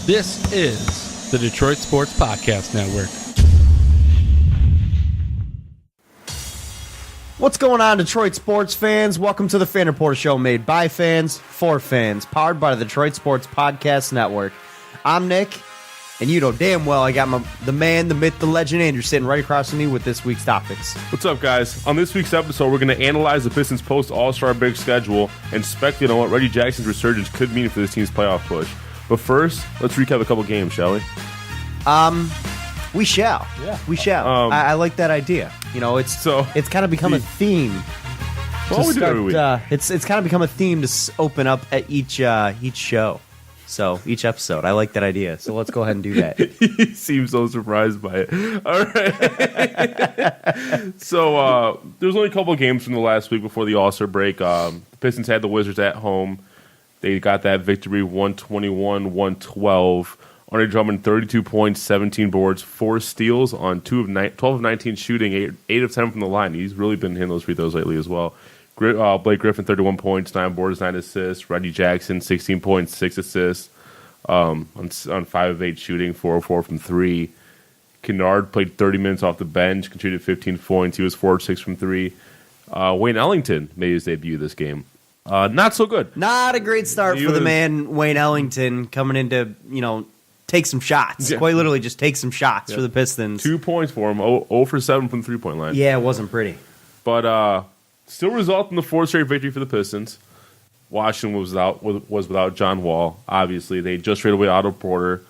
This is the Detroit Sports Podcast Network. What's going on, Detroit sports fans? Welcome to the Fan Reporter Show, made by fans, for fans, powered by the Detroit Sports Podcast Network. I'm Nick, and you know damn well I got the man, the myth, the legend, Andrew sitting right across from me with this week's topics. What's up, guys? On this week's episode, we're going to analyze the Pistons' post-All-Star break schedule and speculate on what Reggie Jackson's resurgence could mean for this team's playoff push. But first, let's recap a couple games, shall we? We shall. Yeah. We shall. I like that idea. You know, it's kind of become a theme. Well, we do every week. It's kind of become a theme to open up at each show. So, each episode. I like that idea. So, let's go ahead and do that. He seems so surprised by it. All right. So, there's only a couple of games from the last week before the All-Star break. The Pistons had the Wizards at home. They got that victory 121-112. Andre Drummond, 32 points, 17 boards, 4 steals on 12 of 19 shooting, 8 of 10 from the line. He's really been hitting those free throws lately as well. Blake Griffin, 31 points, 9 boards, 9 assists. Reggie Jackson, 16 points, 6 assists on 5 of 8 shooting, 4 of 4 from 3. Kennard played 30 minutes off the bench, contributed 15 points. He was 4 of 6 from 3. Wayne Ellington made his debut this game. Not so good. Not a great start for the man, Wayne Ellington, coming in to, take some shots. Yeah. Quite literally just take some shots for the Pistons. 2 points for him, 0 for 7 from the three-point line. Yeah, it wasn't pretty. But still result in the 4th straight victory for the Pistons. Washington was without John Wall. Obviously, they just traded away Otto Porter.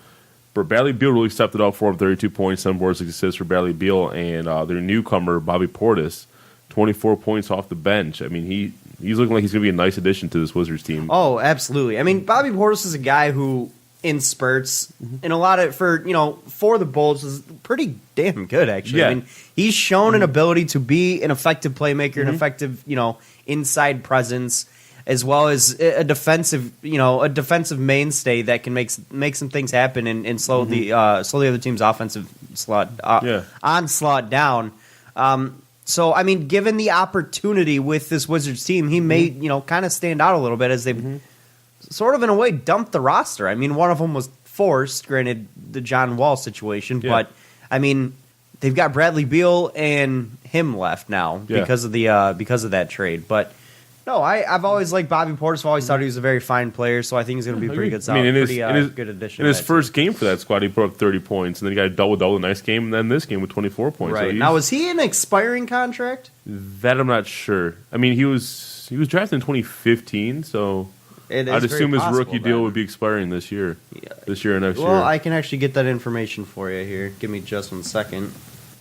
But Bradley Beal really stepped it up for him, 32 points, 7 boards, 6 assists for Bradley Beal. And their newcomer, Bobby Portis, 24 points off the bench. I mean, he's looking like he's going to be a nice addition to this Wizards team. Oh, absolutely. I mean, Bobby Portis is a guy who, in spurts, and a lot of for the Bulls is pretty damn good, actually. Yeah. I mean, he's shown an ability to be an effective playmaker, an effective, inside presence, as well as a defensive mainstay that can make some things happen and slow the other team's offensive onslaught down. So, I mean, given the opportunity with this Wizards team, he may, kind of stand out a little bit as they've sort of, in a way, dumped the roster. I mean, one of them was forced, granted, the John Wall situation. Yeah. But, I mean, they've got Bradley Beal and him left now because of that trade. But, no, I've always liked Bobby Portis. I've always thought he was a very fine player, so I think he's going to be a pretty good, good addition. In his first game for that squad, he put up 30 points, and then he got a double-double, a nice game, and then this game with 24 points. Right. So now, is he an expiring contract? That I'm not sure. I mean, he was drafted in 2015, so I'd assume his rookie deal would be expiring this year. Yeah. This year or next year. Well, I can actually get that information for you here. Give me just 1 second.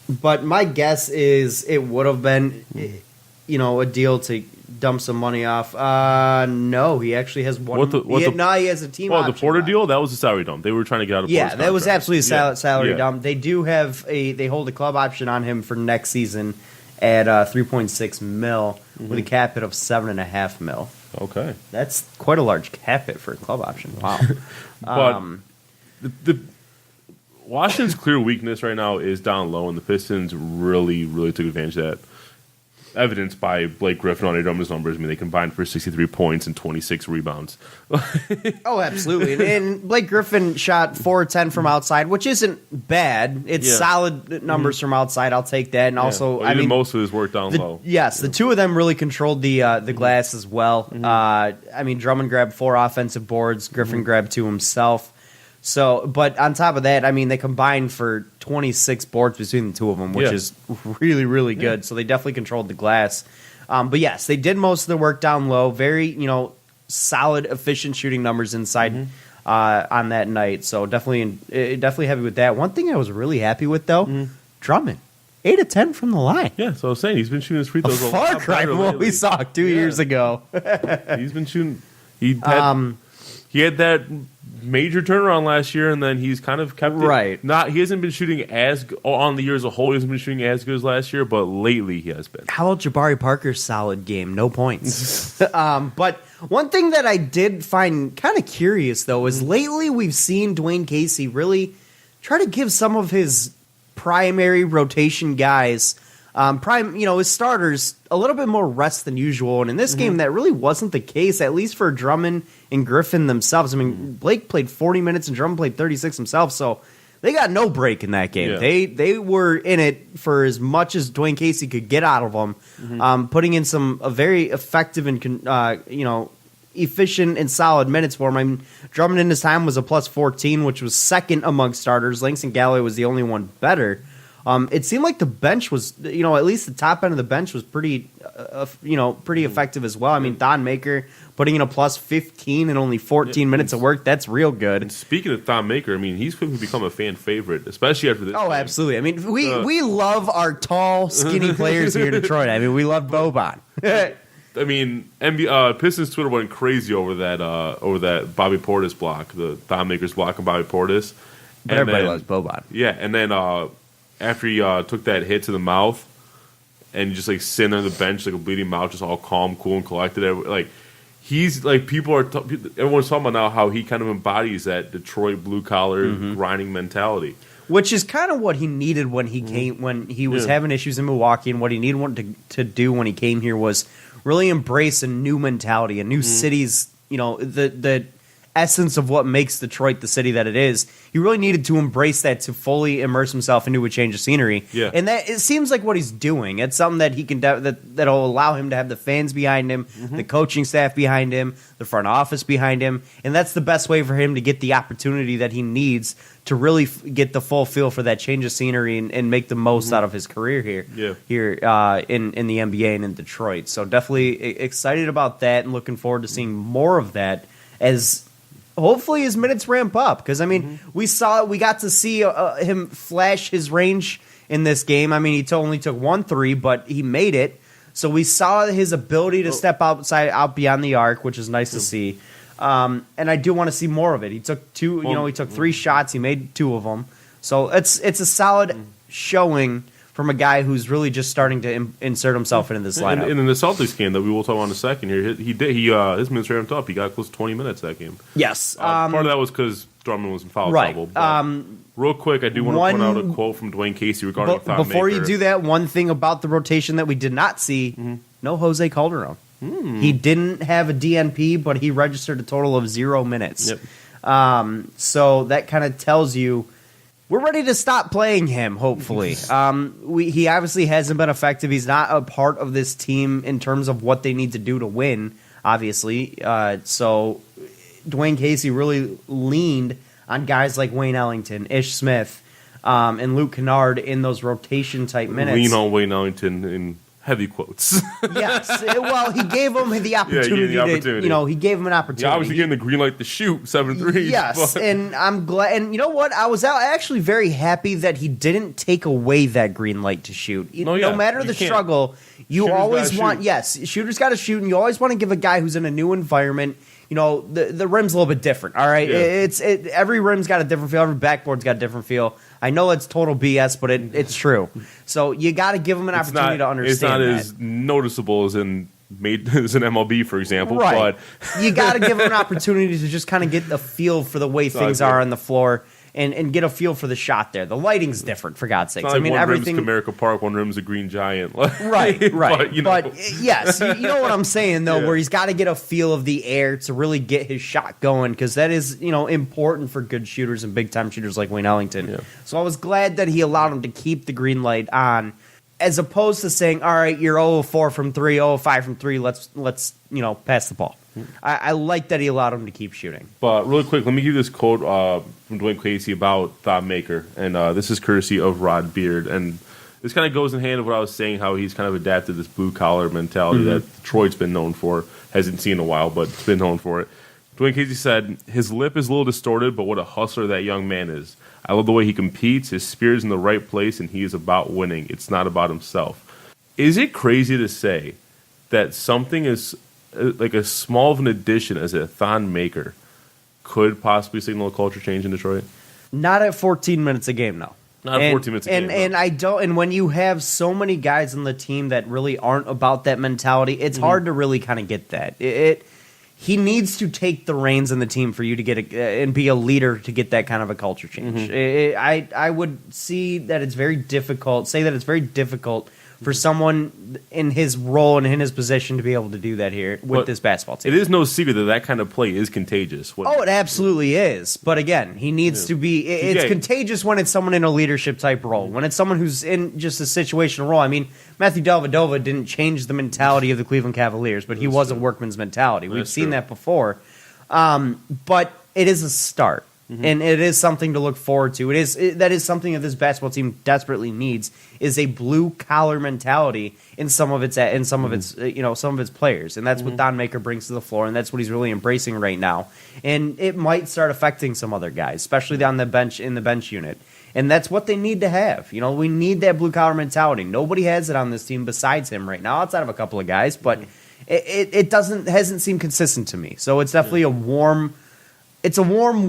But my guess is it would have been, a deal to dump some money off. No, he actually has one. He has a team option. The Porter deal, that was a salary dump. They were trying to get out of Porter's contract. That was absolutely a salary dump. They do have they hold a club option on him for next season at $3.6 million with a cap hit of $7.5 million. Okay, that's quite a large cap hit for a club option. Wow. But the Washington's clear weakness right now is down low, and the Pistons really, really took advantage of that. Evidenced by Blake Griffin on Drummond's numbers. I mean, they combined for 63 points and 26 rebounds. Oh, absolutely. And Blake Griffin shot 4 of 10 from outside, which isn't bad. It's solid numbers from outside. I'll take that. And also, he did most of his work down low. Yes, the two of them really controlled the glass as well. I mean, Drummond grabbed 4 offensive boards. Griffin grabbed 2 himself. So, but on top of that, I mean, they combined for 26 boards between the two of them, which is really, really good. So they definitely controlled the glass. But yes, they did most of the work down low. Very, solid, efficient shooting numbers inside on that night. So definitely happy with that. One thing I was really happy with though, Drummond, 8 of 10 from the line. Yeah, so I was saying he's been shooting his free throws a far cry from what we saw 2 years ago. He's been shooting. He had that major turnaround last year, and then he's kind of kept it. Right. He hasn't been shooting on the year as a whole. He hasn't been shooting as good as last year, but lately he has been. How about Jabari Parker's solid game? No points. But one thing that I did find kind of curious, though, is lately we've seen Dwayne Casey really try to give some of his primary rotation guys his starters a little bit more rest than usual. And in this game, that really wasn't the case, at least for Drummond and Griffin themselves. I mean, Blake played 40 minutes and Drummond played 36 himself, so they got no break in that game. Yeah. They were in it for as much as Dwayne Casey could get out of them, putting in a very effective and efficient and solid minutes for him. I mean, Drummond in his time was a plus 14, which was second among starters. Langston Galloway was the only one better. It seemed like the bench was, at least the top end of the bench was pretty effective as well. I mean, Thon Maker putting in a plus 15 in only 14 minutes of work, that's real good. And speaking of Thon Maker, I mean, he's quickly become a fan favorite, especially after this. Oh, game. Absolutely. I mean, we love our tall, skinny players here in Detroit. I mean, we love Boban. I mean, Pistons Twitter went crazy over that Bobby Portis block, the Thon Maker's block on Bobby Portis. But everybody loves Boban. Yeah, and then after he took that hit to the mouth and just like sitting on the bench like a bleeding mouth, just all calm, cool, and collected. He's like everyone's talking about now how he kind of embodies that Detroit blue collar grinding mentality, which is kind of what he needed when he came, when he was having issues in Milwaukee, and what he needed to do when he came here was really embrace a new mentality, a new city's, the essence of what makes Detroit the city that it is. He really needed to embrace that to fully immerse himself into a change of scenery. Yeah. And that it seems like what he's doing. It's something that he can that'll allow him to have the fans behind him, the coaching staff behind him, the front office behind him, and that's the best way for him to get the opportunity that he needs to really get the full feel for that change of scenery and make the most out of his career here in the NBA and in Detroit. So definitely excited about that and looking forward to seeing more of that as hopefully his minutes ramp up, because I mean we got to see him flash his range in this game. I mean, he only took 1 3, but he made it. So we saw his ability to step out beyond the arc, which is nice to see. And I do want to see more of it. He took he took 3 shots, he made 2 of them. So it's a solid showing from a guy who's really just starting to insert himself into this lineup. And in the Celtics game that we will talk about in a second here, his minutes ramped up. He got close to 20 minutes that game. Yes. Part of that was because Drummond was in foul trouble. But real quick, I do want to point out a quote from Dwayne Casey regarding Thon Maker. Before you do that, one thing about the rotation that we did not see, no Jose Calderon. He didn't have a DNP, but he registered a total of 0 minutes. Yep. So that kind of tells you we're ready to stop playing him, hopefully. He obviously hasn't been effective. He's not a part of this team in terms of what they need to do to win, obviously. So Dwayne Casey really leaned on guys like Wayne Ellington, Ish Smith, and Luke Kennard in those rotation-type minutes. Lean on Wayne Ellington in heavy quotes. Yes. Well, he gave him the opportunity. He gave him an opportunity. Yeah, obviously getting the green light to shoot 7 threes. Yes, and I'm glad. And you know what? I was actually very happy that he didn't take away that green light to shoot. No matter the struggle, you always want. Yes, shooters got to shoot, and you always want to give a guy who's in a new environment. The rim's a little bit different. All right, every rim's got a different feel. Every backboard's got a different feel. I know it's total BS, but it's true. So you got to give them an opportunity to understand. It's not as noticeable as in MLB, for example. Right. But you got to give them an opportunity to just kind of get the feel for the way things are on the floor and get a feel for the shot there. The lighting's different, for God's sakes. I mean, everything. One rim's Comerica Park, one rim's a Green Giant. Right. But yes, you know what I'm saying, though, where he's got to get a feel of the air to really get his shot going, because that is, important for good shooters and big-time shooters like Wayne Ellington. Yeah. So I was glad that he allowed him to keep the green light on, as opposed to saying, all right, you're 0-4 from 3, 0-5 from 3, let's pass the ball. I like that he allowed him to keep shooting. But really quick, let me give you this quote from Dwayne Casey about Thon Maker, and this is courtesy of Rod Beard. And this kind of goes in hand with what I was saying, how he's kind of adapted this blue-collar mentality that Detroit's been known for. Hasn't seen in a while, but it's been known for it. Dwayne Casey said, his lip is a little distorted, but what a hustler that young man is. I love the way he competes. His spirit's in the right place, and he is about winning. It's not about himself. Is it crazy to say that something is like a small of an addition as a Thon Maker could possibly signal a culture change in Detroit? Not at 14 minutes a game, no. Not at 14 minutes a game. And I don't. And when you have so many guys on the team that really aren't about that mentality, it's hard to really kind of get that. He needs to take the reins in the team for you to get and be a leader to get that kind of a culture change. I would say that it's very difficult for someone in his role and in his position to be able to do that here with this basketball team. It is no secret that kind of play is contagious. Oh, it absolutely is. But again, he needs to be. It's contagious when it's someone in a leadership type role. When it's someone who's in just a situational role. I mean, Matthew Dellavedova didn't change the mentality of the Cleveland Cavaliers, but he was a workman's mentality. We've seen that before. But it is a start. And it is something to look forward to. That is something that this basketball team desperately needs, is a blue collar mentality in some of its players, and that's what Don Maker brings to the floor, and that's what he's really embracing right now. And it might start affecting some other guys, especially on the bench in the bench unit. And that's what they need to have. We need that blue collar mentality. Nobody has it on this team besides him right now, outside of a couple of guys, but it hasn't seemed consistent to me. So it's definitely a warm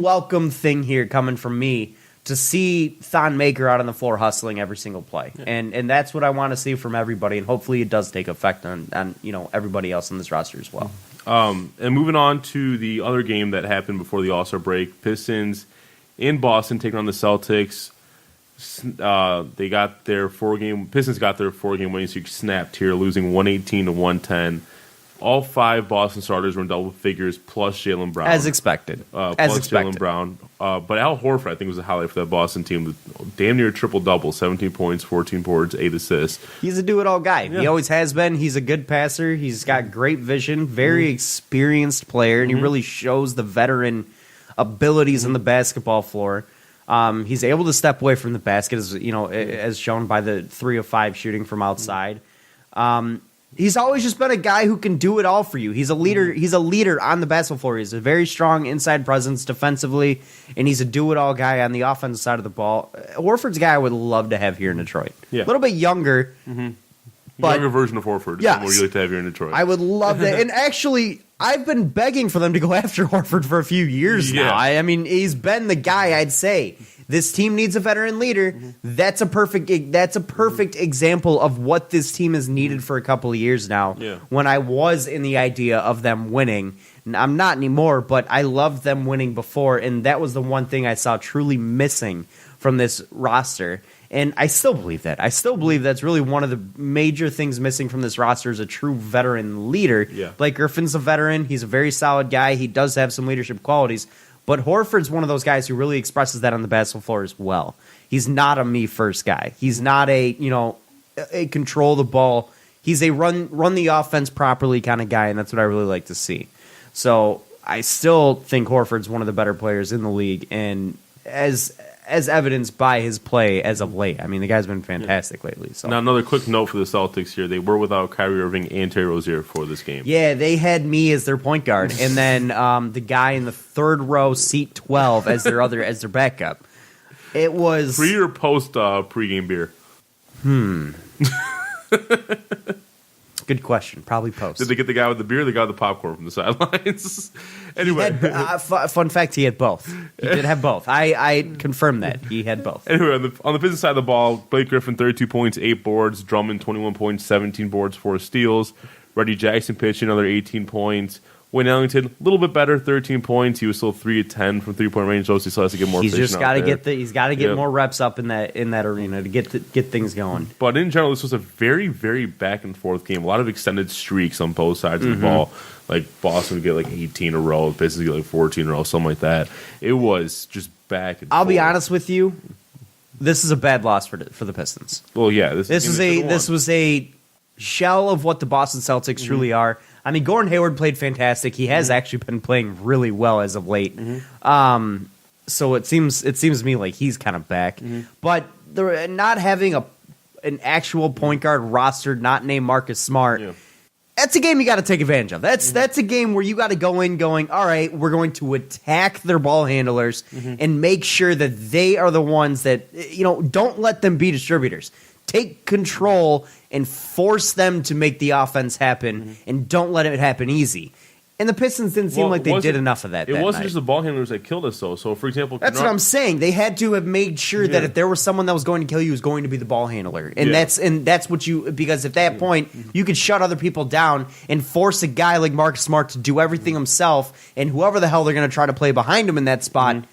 welcome thing here coming from me to see Thon Maker out on the floor hustling every single play. Yeah. And that's what I want to see from everybody, and hopefully it does take effect on everybody else on this roster as well. And moving on to the other game that happened before the All-Star break, Pistons in Boston taking on the Celtics. Pistons got their 4-game winning streak snapped here, losing 118 to 110. All 5 Boston starters were in double figures, plus Jaylen Brown. As expected. Jaylen Brown. But Al Horford, I think, was a highlight for that Boston team with damn near triple-double, 17 points, 14 boards, 8 assists. He's a do-it-all guy. Yeah. He always has been. He's a good passer. He's got great vision, very experienced player, and he really shows the veteran abilities on the basketball floor. He's able to step away from the basket, as shown by the 3 of 5 shooting from outside. He's always just been a guy who can do it all for you. He's a leader. He's a leader on the basketball floor. He's a very strong inside presence defensively, and he's a do-it-all guy on the offensive side of the ball. Horford's a guy I would love to have here in Detroit. Yeah. A little bit younger. But younger version of Horford. Yes. What you like to have here in Detroit. I would love that. And actually, I've been begging for them to go after Horford for a few years now. I mean, he's been the guy, I'd say. This team needs a veteran leader. That's a perfect example of what this team has needed for a couple of years now. Yeah. When I was in the idea of them winning, I'm not anymore, but I loved them winning before, and that was the one thing I saw truly missing from this roster. And I still believe that. I still believe that's really one of the major things missing from this roster is a true veteran leader. Yeah. Blake Griffin's a veteran. He's a very solid guy. He does have some leadership qualities. But Horford's one of those guys who really expresses that on the basketball floor as well. He's not a me-first guy. He's not a control the ball. He's a run the offense properly kind of guy, and that's what I really like to see. So I still think Horford's one of the better players in the league, and as evidenced by his play as of late. I mean, the guy's been fantastic lately. So. Now, another quick note for the Celtics here. They were without Kyrie Irving and Terry Rozier for this game. Yeah, they had me as their point guard, and then the guy in the third row, seat 12, as their backup. It was... Pre or post pregame beer? Good question. Probably post. Did they get the guy with the beer or the guy with the popcorn from the sidelines? Anyway. Fun fact, he had both. He did have both. I confirmed that. He had both. Anyway, on the business side of the ball, Blake Griffin, 32 points, 8 boards. Drummond, 21 points, 17 boards, 4 steals. Reggie Jackson pitched another 18 points. Wayne Ellington, a little bit better, 13 points. He was still 3 of 10 from 3-point range, so he still has to get more. He's just got to get more reps up in that arena to get things going. But in general, this was a very, very back and forth game. A lot of extended streaks on both sides of the ball. Like Boston would get like 18 in a row, Pistons would get like 14 in a row, something like that. It was just back and forth. I'll be honest with you, this is a bad loss for the Pistons. Well, yeah, this was a shell of what the Boston Celtics truly are. I mean, Gordon Hayward played fantastic. He has actually been playing really well as of late. So it seems to me like he's kind of back. But not having an actual point guard rostered, not named Marcus Smart, that's a game you got to take advantage of. That's a game where you got to go in going, all right, we're going to attack their ball handlers and make sure that they are the ones that, don't let them be distributors. Take control and force them to make the offense happen, and don't let it happen easy. And the Pistons didn't seem like they did enough of that. It wasn't just the ball handlers that killed us, though. So, for example, that's what I'm saying. They had to have made sure that if there was someone that was going to kill you, it was going to be the ball handler, and that's what you, because at that point you could shut other people down and force a guy like Marcus Smart to do everything himself, and whoever the hell they're going to try to play behind him in that spot.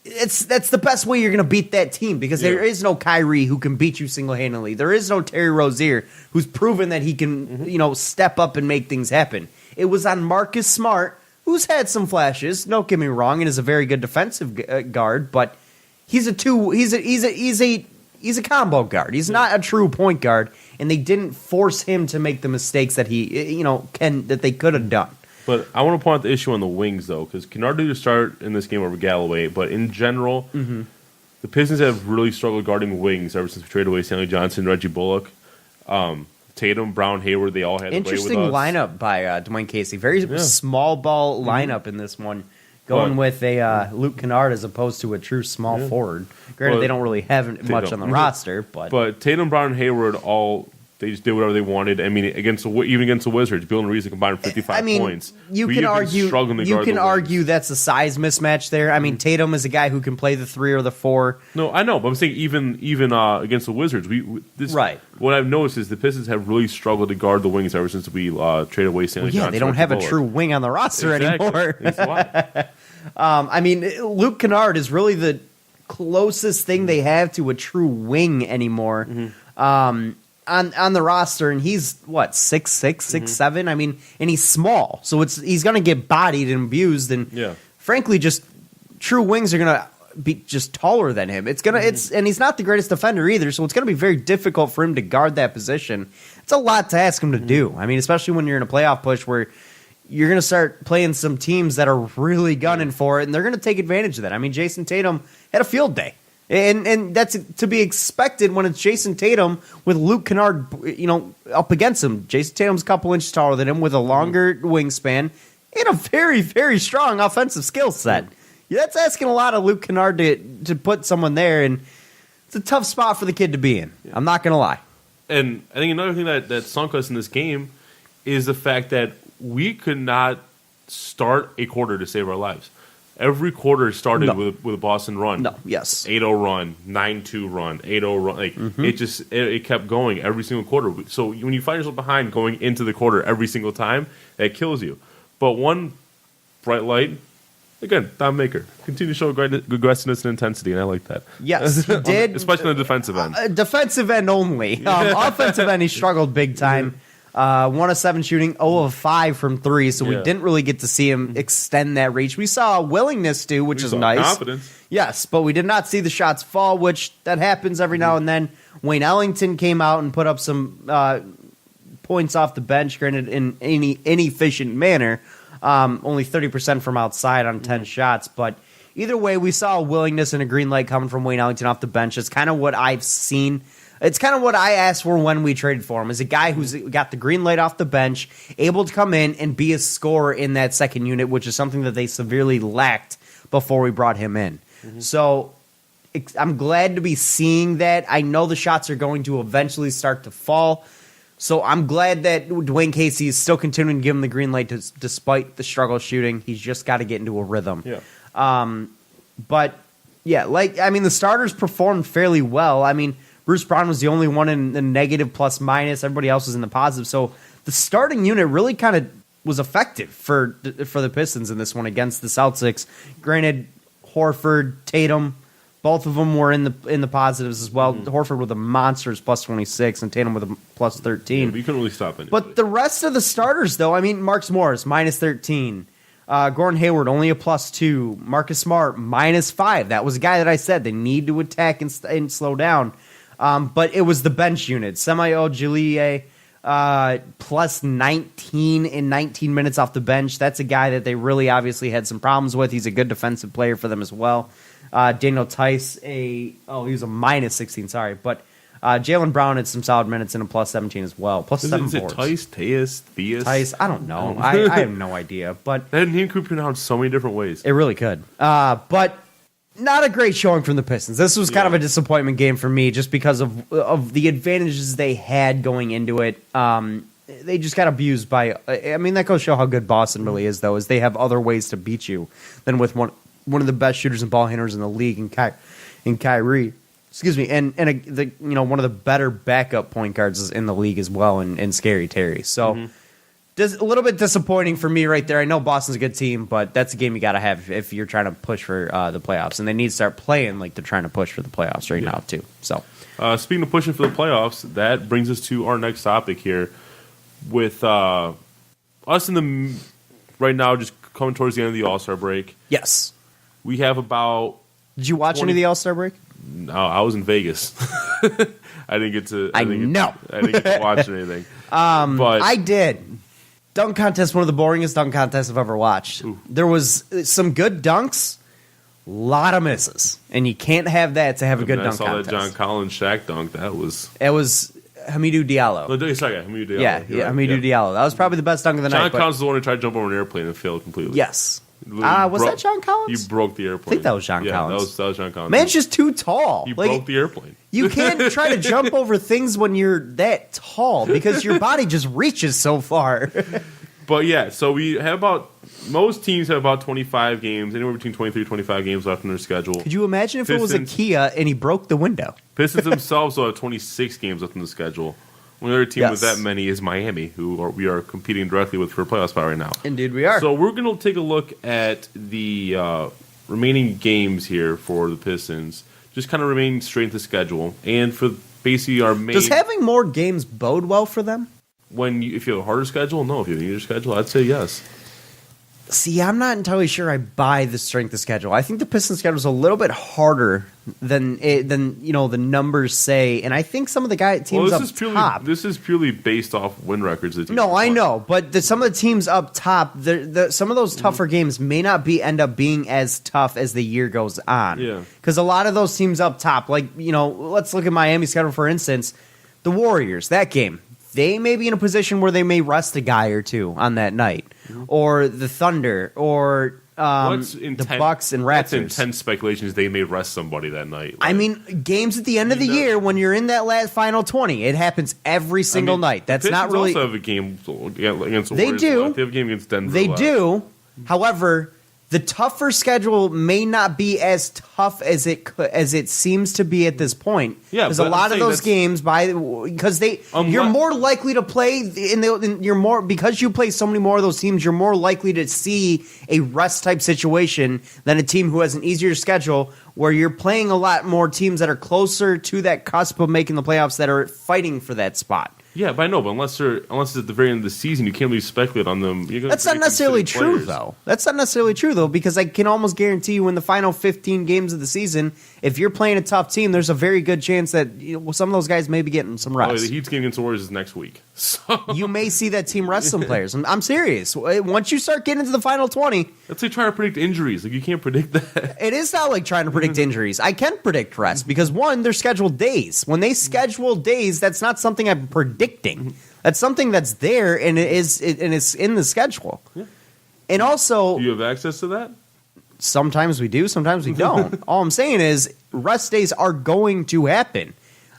that's the best way you're going to beat that team because there is no Kyrie who can beat you single-handedly. There is no Terry Rozier who's proven that he can, step up and make things happen. It was on Marcus Smart, who's had some flashes. Don't get me wrong, and is a very good defensive guard, but he's a combo guard. He's not a true point guard, and they didn't force him to make the mistakes that that they could have done. But I want to point out the issue on the wings, though, because Kennard did start in this game over Galloway, but in general, the Pistons have really struggled guarding wings ever since we traded away Stanley Johnson, Reggie Bullock, Tatum, Brown, Hayward. They all had interesting lineup by Dwayne Casey. Very small ball lineup in this one, going with a Luke Kennard as opposed to a true small forward. Granted, they don't really have much on the roster, but Tatum, Brown, and Hayward they just did whatever they wanted. I mean, even against the Wizards, Bill and Reese combined 55 points. You can argue that's a size mismatch there. I mean, Tatum is a guy who can play the 3 or the 4. No, I know, but I'm saying even against the Wizards, what I've noticed is the Pistons have really struggled to guard the wings ever since we traded away Stanley Johnson. They don't have a true wing on the roster anymore. That's why. I mean, Luke Kennard is really the closest thing they have to a true wing anymore. On the roster, and he's 6'6", 6'7". I mean, and he's small, so he's going to get bodied and abused. And frankly, just true wings are going to be just taller than him. And he's not the greatest defender either, so it's going to be very difficult for him to guard that position. It's a lot to ask him to do. I mean, especially when you're in a playoff push where you're going to start playing some teams that are really gunning for it, and they're going to take advantage of that. I mean, Jason Tatum had a field day. And that's to be expected when it's Jason Tatum with Luke Kennard, up against him. Jason Tatum's a couple inches taller than him with a longer wingspan and a very, very strong offensive skill set. That's asking a lot of Luke Kennard to put someone there, and it's a tough spot for the kid to be in. I'm not going to lie. And I think another thing that sunk us in this game is the fact that we could not start a quarter to save our lives. Every quarter started with a Boston run. 8-0 run, 9-2 run, 8-0 run. It kept going every single quarter. So when you find yourself behind going into the quarter every single time, that kills you. But one bright light, again, Don Maker. Continue to show aggressiveness and intensity, and I like that. Yes, he did. Especially on the defensive end. Defensive end only. Offensive end, he struggled big time. 1 of 7 shooting, 0 of 5 from 3, so we didn't really get to see him extend that reach. We saw a willingness to, which is nice. Confidence. Yes, but we did not see the shots fall, which that happens every now and then. Wayne Ellington came out and put up some points off the bench, granted in any inefficient manner, only 30% from outside on 10 shots, but either way, we saw a willingness and a green light coming from Wayne Ellington off the bench. It's kind of what I've seen. It's kind of what I asked for when we traded for him, is a guy who's got the green light off the bench, able to come in and be a scorer in that second unit, which is something that they severely lacked before we brought him in. So I'm glad to be seeing that. I know the shots are going to eventually start to fall, so I'm glad that Dwayne Casey is still continuing to give him the green light despite the struggle shooting. He's just got to get into a rhythm. But, the starters performed fairly well. I mean, Bruce Brown was the only one in the negative plus minus. Everybody else was in the positive. So the starting unit really kind of was effective for the Pistons in this one against the Celtics. Granted, Horford, Tatum, both of them were in the positives as well. Horford with a monstrous plus 26 and Tatum with a plus 13. Yeah, you couldn't really stop anybody. But the rest of the starters, though, I mean, Marcus Morris, minus 13. Gordon Hayward, only a plus 2. Marcus Smart, minus 5. That was a guy that I said they need to attack and slow down. But it was the bench unit. Semi Ojulije, plus 19 in 19 minutes off the bench. That's a guy that they really obviously had some problems with. He's a good defensive player for them as well. Daniel Tice, he was a minus 16, sorry. But Jaylen Brown had some solid minutes and a plus 17 as well. Plus 7 boards. Is it Tice, Teus, Theus? Tice, I don't know. I have no idea. But that name could be pronounced so many different ways. It really could. But not a great showing from the Pistons. This was kind of a disappointment game for me just because of the advantages they had going into it. They just got abused by... I mean, that goes to show how good Boston really is, though, is they have other ways to beat you than with one of the best shooters and ball handlers in the league in Kyrie. Excuse me. And one of the better backup point guards in the league as well in Scary Terry. So... Just a little bit disappointing for me right there. I know Boston's a good team, but that's a game you got to have if you're trying to push for the playoffs. And they need to start playing like they're trying to push for the playoffs right now, too. So, speaking of pushing for the playoffs, that brings us to our next topic here. With us right now, just coming towards the end of the All-Star break. yes. We have about... Did you watch any of the All-Star break? No, I was in Vegas. I didn't get to... I didn't get to watch anything. But I did. Dunk contest, one of the boringest dunk contests I've ever watched. Ooh. There was some good dunks, a lot of misses. And you can't have that to have a good dunk contest. I saw that John Collins Shaq dunk. That was... It was Hamidou Diallo. Hamidou Diallo. Yeah, Hamidou Diallo. That was probably the best dunk of the night. John Collins is the one who tried to jump over an airplane and failed completely. Yes. Was that John Collins? He broke the airplane. I think that was John Collins. That was John Collins. Man's just too tall. He broke the airplane. You can't try to jump over things when you're that tall because your body just reaches so far. But yeah, so we have most teams have about 25 games, anywhere between 23 and 25 games left in their schedule. Could you imagine if it was a Kia and he broke the window? Pistons themselves will have 26 games left in the schedule. One other team with that many is Miami, we are competing directly with for a playoff spot right now. Indeed, we are. So we're going to take a look at the remaining games here for the Pistons. Just kind of remain straight to schedule, and for basically our main. Does having more games bode well for them? If you have a harder schedule, no. If you have an easier schedule, I'd say yes. See, I'm not entirely sure I buy the strength of schedule. I think the Pistons schedule is a little bit harder than the numbers say, and I think some of the teams top. This is purely based off win records. No, I know, but some of the teams up top, some of those tougher games may not end up being as tough as the year goes on. Yeah, because a lot of those teams up top, let's look at Miami's schedule for instance. The Warriors, that game. They may be in a position where they may rest a guy or two on that night, or the Thunder, or the Bucks and Raptors. That's intense speculations. They may rest somebody that night. I mean, games at the end of the year when you're in that last final 20, it happens every single night. That's not really. They also have a game against the They Warriors. do. They have a game against Denver. They do. However, the tougher schedule may not be as tough as it seems to be at this point. Yeah, because a lot of those games you're more likely to play because you play so many more of those teams. You're more likely to see a rest type situation than a team who has an easier schedule, where you're playing a lot more teams that are closer to that cusp of making the playoffs that are fighting for that spot. Yeah, but I know, but unless it's at the very end of the season, you can't really speculate on them. That's not necessarily true, though. That's not necessarily true, though, because I can almost guarantee you in the final 15 games of the season, if you're playing a tough team, there's a very good chance that some of those guys may be getting some rest. The Heat's game against the Warriors is next week. So you may see that team rest some players. I'm serious. Once you start getting into the final 20... That's like trying to predict injuries. You can't predict that. It is not like trying to predict injuries. I can predict rest because, one, they're scheduled days. When they schedule days, that's not something I'm predicting. That's something that's there, and it's in the schedule. Yeah. And also... Do you have access to that? Sometimes we do, sometimes we don't. All I'm saying is rest days are going to happen.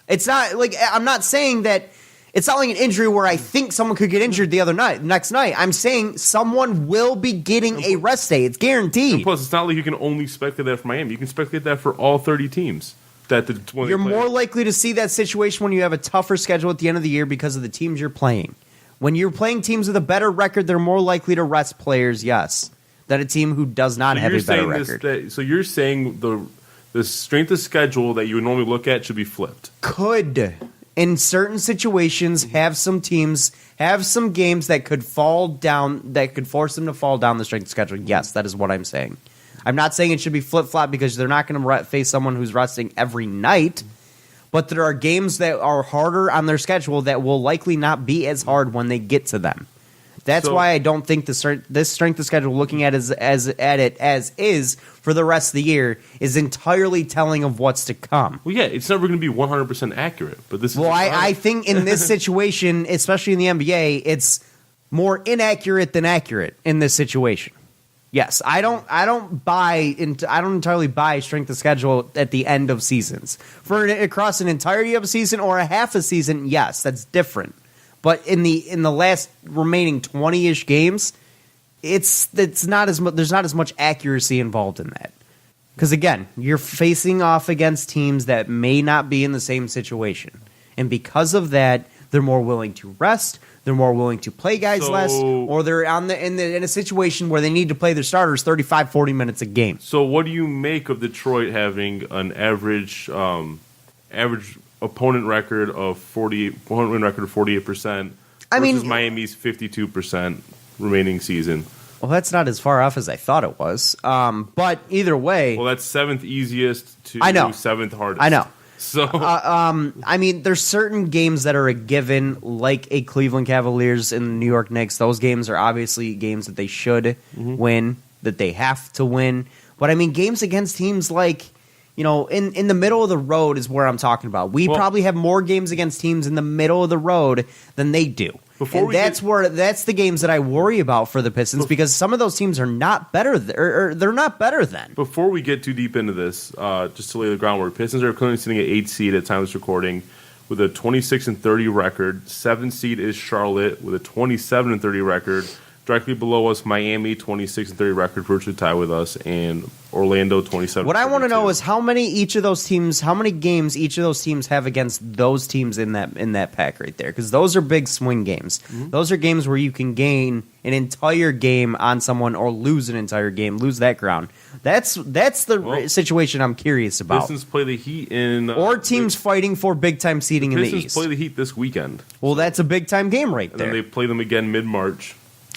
It's not like... I'm not saying that... It's not like an injury where I think someone could get injured next night. I'm saying someone will be getting a rest day. It's guaranteed. And plus, it's not like you can only speculate that for Miami. You can speculate that for all 30 teams. You're more likely to see that situation when you have a tougher schedule at the end of the year because of the teams you're playing. When you're playing teams with a better record, they're more likely to rest players, yes, than a team who does not have a better record. So you're saying the strength of schedule that you would normally look at should be flipped? Could. In certain situations, have some games that could fall down, that could force them to fall down the strength schedule. Yes, that is what I'm saying. I'm not saying it should be flip-flop because they're not going to face someone who's resting every night, but there are games that are harder on their schedule that will likely not be as hard when they get to them. That's why I don't think this strength of schedule, looking at it as is for the rest of the year, is entirely telling of what's to come. Well, yeah, it's never going to be 100% accurate, but this is. Well, I think in this situation, especially in the NBA, it's more inaccurate than accurate in this situation. Yes, I don't entirely buy strength of schedule at the end of seasons. Across an entirety of a season or a half a season, yes, that's different. But in the last remaining 20-ish games, it's not as much. There's not as much accuracy involved in that. Because again, you're facing off against teams that may not be in the same situation, and because of that, they're more willing to rest, they're more willing to play guys less, or they're in a situation where they need to play their starters 35, 40 minutes a game. So what do you make of Detroit having an average opponent record of 48%? I mean, versus Miami's 52% remaining season. Well, that's not as far off as I thought it was. But either way, well, that's 7th easiest to 7th hardest. I know. So, I mean, there's certain games that are a given, like a Cleveland Cavaliers and the New York Knicks. Those games are obviously games that they should win, that they have to win. But I mean, games against teams like, in the middle of the road is where I'm talking about. We probably have more games against teams in the middle of the road than they do. That's the games that I worry about for the Pistons, because some of those teams are not better, or they're not better than. Before we get too deep into this, just to lay the groundwork, Pistons are currently sitting at 8th seed at the time of this recording with a 26-30 record. 7th seed is Charlotte with a 27-30 record. Directly below us, Miami, 26-30 record, virtually tied with us, and Orlando, 27. What I want to know is how many games each of those teams have against those teams in that pack right there, because those are big swing games. Those are games where you can gain an entire game on someone or lose an entire game, lose that ground. That's the situation I'm curious about. Pistons play the Heat or teams fighting for big time seeding in the East. Pistons play the Heat this weekend. Well, that's a big time game right there. And then they play them again mid-March.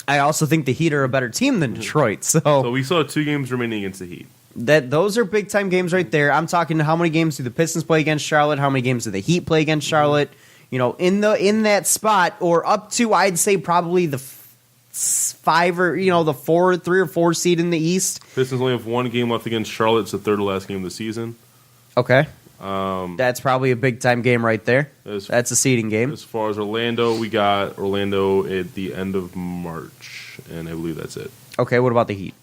I also think the Heat are a better team than Detroit. So we still have 2 games remaining against the Heat. Those are big time games right there. I'm talking how many games do the Pistons play against Charlotte? How many games do the Heat play against Charlotte? In that spot, or up to, I'd say probably the 5 or the 3 or 4 seed in the East. Pistons only have 1 game left against Charlotte. It's the third to last game of the season. Okay. That's probably a big time game right there. That's a seeding game. As far as Orlando, we got Orlando at the end of March, and I believe that's it. Okay, what about the Heat?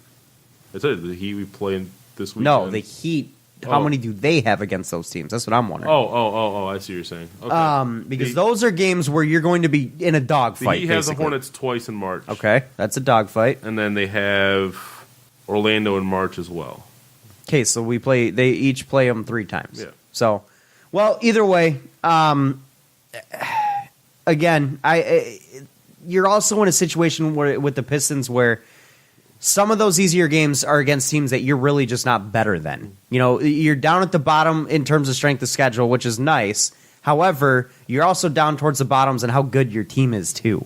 That's it. The Heat we play this weekend. No, the Heat. How many do they have against those teams? That's what I'm wondering. I see what you're saying. Okay. Because those are games where you're going to be in a dogfight. The Heat has the Hornets twice in March. Okay, that's a dogfight. And then they have Orlando in March as well. Okay, so they each play them 3 times. Yeah. So, well, either way, again, you're also in a situation with the Pistons where some of those easier games are against teams that you're really just not better than. You're down at the bottom in terms of strength of schedule, which is nice. However, you're also down towards the bottoms and how good your team is too.